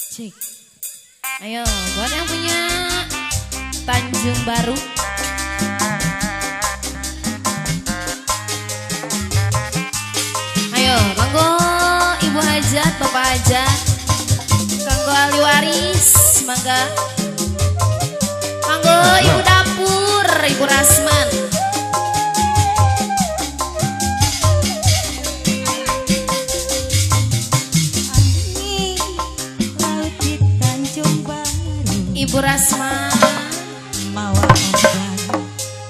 Cik. Ayo, buat yang punya Tanjung Baru. Ayo, kanggo Ibu Hajat, Bapak Hajat, kanggo ahli waris, mangga. Kanggo Ibu Dapur, Ibu Rasman. Ibu Rasma mawa obat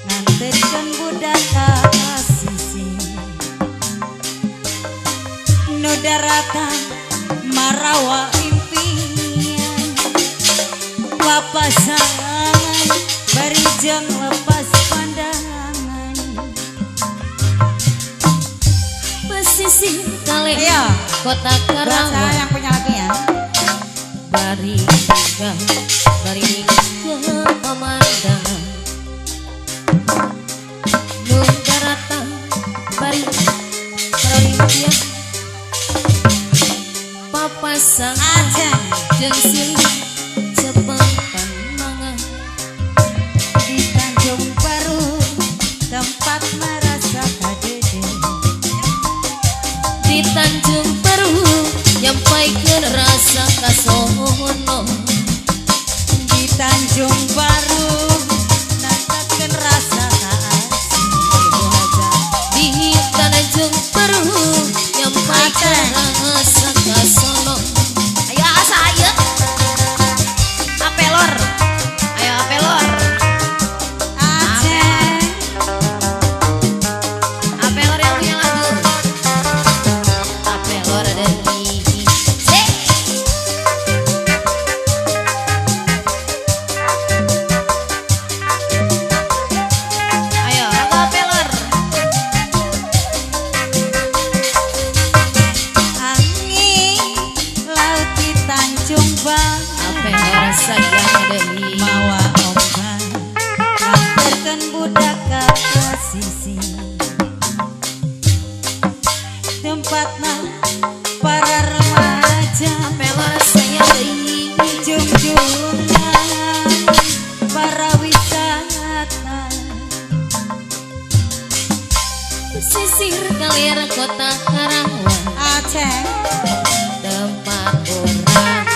nganterkan budak asisi nu daratan marawa impian papasangan bari jeng lepas pandangan pesisir kali kota Saya Karawang yang punya lagu ya. bari ke pemandangan nu daratan bari perimpian papasangan jeung silih cepatan mangan Di Tanjung Baru tempat merasa kadede di Tanjung Baru nyampaikeun rasa kasono di Tanjung Baru natakeun rasa kaasih Ibu Hajat di Tanjung Baru nyampaikeun rasa kasono. Ayo asa ayo apelor, ayo apelor, Aceh apelor yang punya lagu apelor dari ayo lagu apelor. angin laut di Tanjung Baru Apelor sayang deui mawa ombak nganterkeun budak ka pesisir tempatna para remaja apelor sayang deui junjungan para wisata pesisir kalir kota Karawang Aceh tempat orang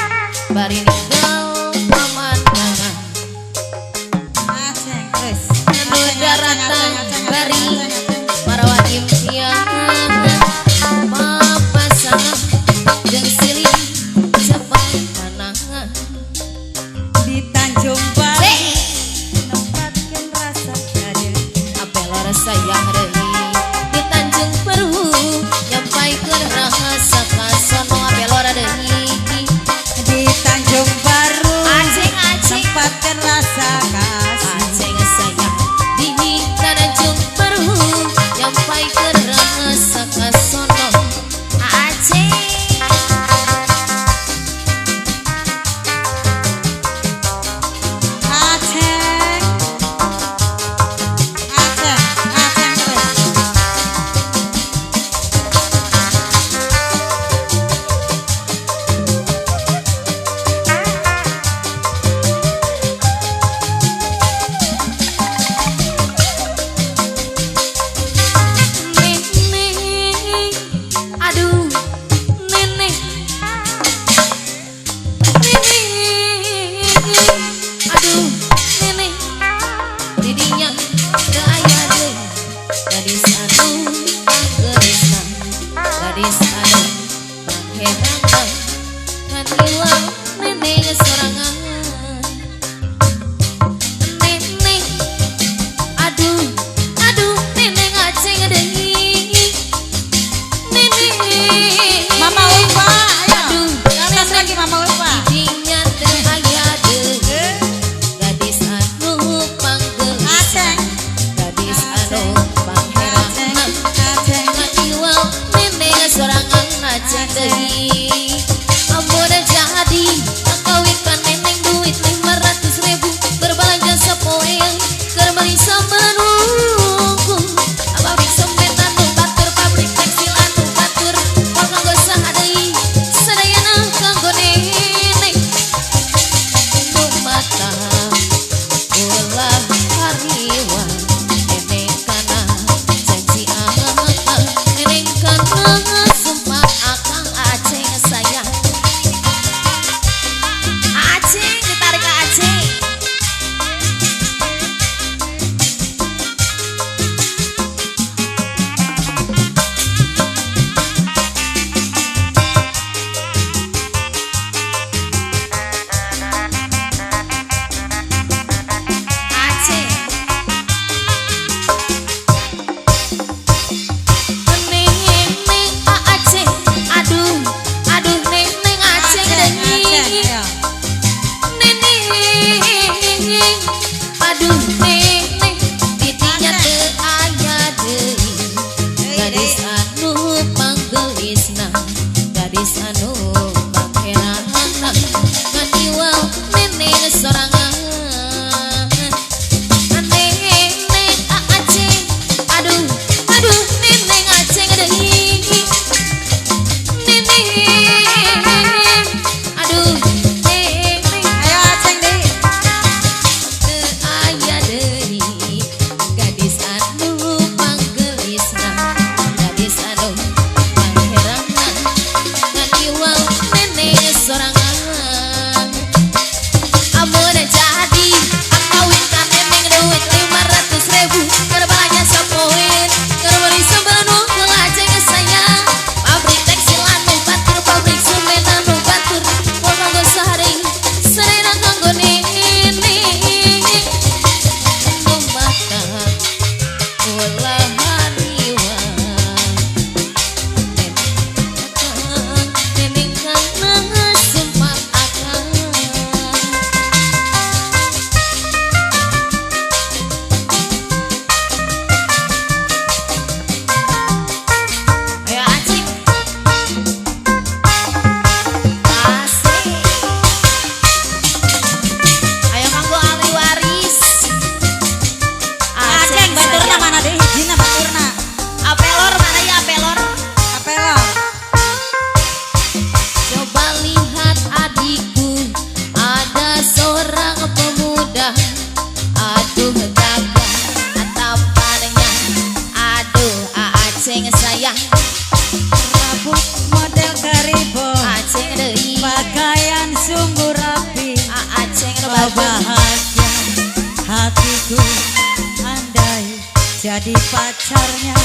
bari ninggal pemandangan Aceh geus nu daratan bari marawa impian papasangan jeung silih cepet panangan di Tanjung Baru tempatkeun rasa kadede apelor sayang deui di Tanjung Baru nyampaikeun rasa kasono apelor deui di Tanjung ayo. Nening aduh nening titinya teu aya deui gadis anu panggelisna gadis anu pakeranana ngan iwal nening sorangan nening aceng aduh nening aceng deui nening aduh nening Ayo Aceng deh. teu aya deui gadis anu panggelisna gadis anu pangerangan ngan iwal nening sorangan amun jadi akawin ka nening duit 500.000 keur balanya sapoin keur beli sabanu ngelajeng sayang pabrik tekstil anu batur pabrik semen anu batur moal kanggo sehari sarena kanggo nening mata ulah hariwa nening kana sumpah akan ayo acik asik ayo kanggo ahli waris Aceng baturna mana deh? Hijina baturna. apelor mana ya apelor Apelo. coba lihat adikku ada seorang pemuda aduh gagah tampannya aduh aceng sayang Rambut model karibo. aceng deui Pakaian sungguh rapi. aceng Oh bagus bahagia hatiku andai jadi pacarnya.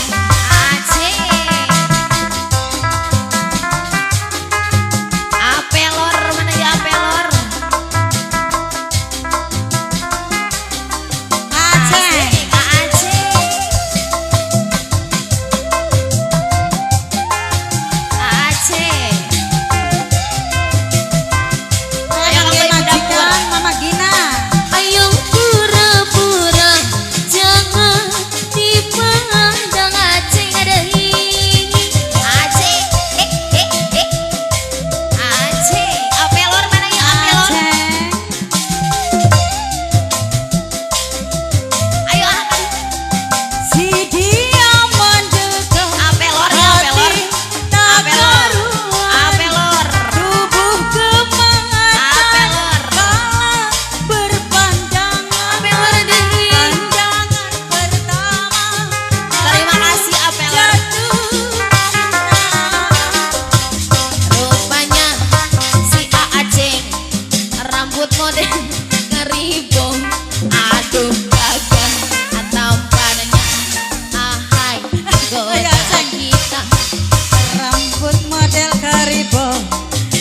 aceng apelor mana ya apelor Aceng. aceng aceng Ayo kanggo ibu dapur. majikan Mama Gina. ayo pura-pura jangan dipandang aceng deui aceng aceng apelor mana ya apelor Aceng. ayo angkat Si dia mendekat. apelor ya apelor Tak apelor karuan. apelor Tubuh kematan apelor kala berpandangan. apelor deui Pandangan pertama terima kasih apelor jatuh cinta. rupanya si Aceng rambut model ngeribong aduh gagah tampannya ahai Ayo, Aceng. kita Rambut model karibo,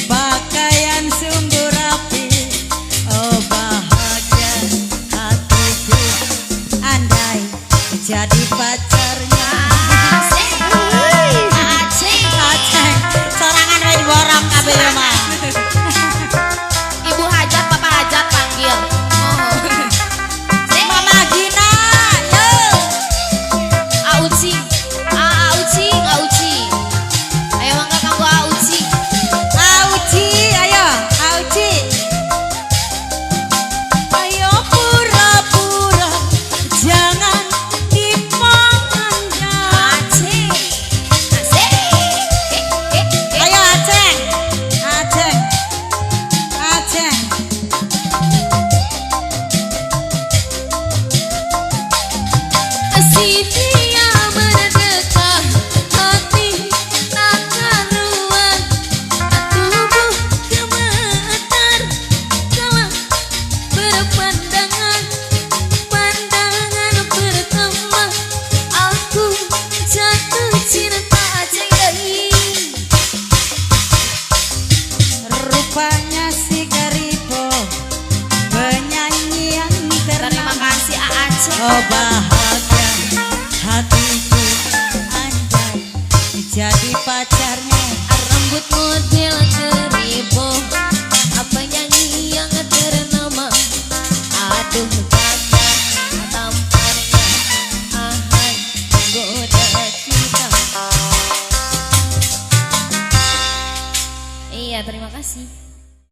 pakaian sungguh rapi. Oh bahagia hatiku andai jadi pacarnya. Aceng Aceng Aceng, sorangan wae borong kabeh ya mah. ibu hajat papa hajat panggil oh Mama Gina, yo. Auci Auci Auci ayo mangga kanggo Auci Auci, ayo, Auci. Ayo pura-pura, jangan dipandang. Aceng Aceng Ayo Aceng, Aceng, Aceng. si dia mendekat hati tak karuan tubuh gemetar kala berpandangan pandangan pertama aku jatuh cinta Aceng deui Rupanya si karibo, penyanyi yang terima ternama. kasih Aceng Oh bahagia hatiku andai jadi pacarnya. rambut model keribu